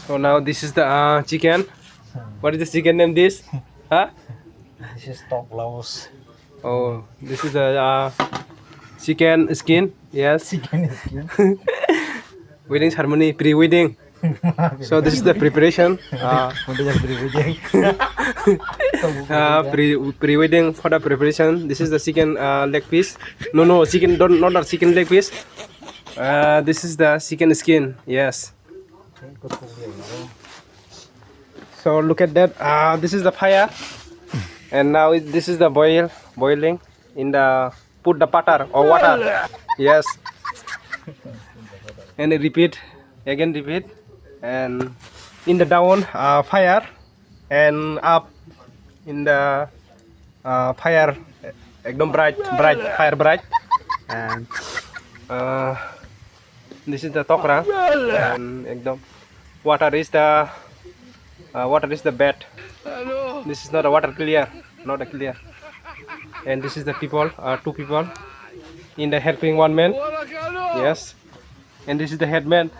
So now this is the chicken. What is the chicken name? This? Huh? This is top loss. Oh, this is the chicken skin. Yes. Chicken skin. Wedding ceremony, pre-wedding. So this is the preparation. Untuk yang beri Pre-wedding for the preparation. This is the chicken leg piece. No, chicken. Don't not the chicken leg piece. This is the chicken skin. Yes. So look at that. This is the fire, and now this is the boiling in the put the butter or water. Yes. And repeat, and in the down fire, and up in the fire, ekdom bright, fire bright, and this is the tokra, and ekdom water is the bed. This is not a water clear, not a clear. And this is the people, two people in the helping one man. Yes. And this is the headman.